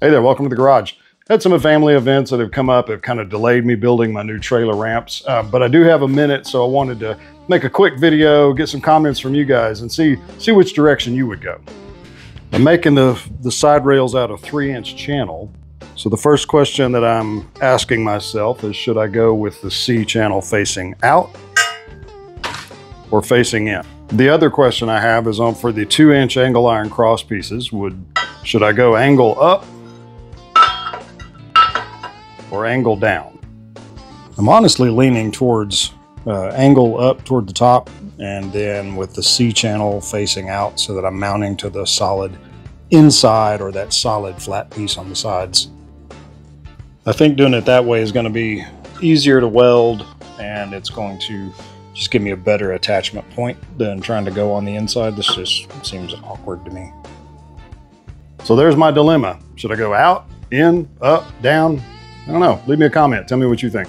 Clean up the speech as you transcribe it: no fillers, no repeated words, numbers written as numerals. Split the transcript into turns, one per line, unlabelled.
Hey there, welcome to the garage. Had some family events that have come up, have kind of delayed me building my new trailer ramps, but I do have a minute, so I wanted to make a quick video, get some comments from you guys and see which direction you would go. I'm making the side rails out of 3-inch channel. So the first question that I'm asking myself is, should I go with the C channel facing out or facing in? The other question I have is on for the 2-inch angle iron cross pieces, should I go angle up or angle down? I'm honestly leaning towards angle up toward the top, and then with the C channel facing out so that I'm mounting to the solid inside or that solid flat piece on the sides. I think doing it that way is going to be easier to weld, and it's going to just give me a better attachment point than trying to go on the inside. This just seems awkward to me. So there's my dilemma. Should I go out, in, up, down? I don't know. Leave me a comment. Tell me what you think.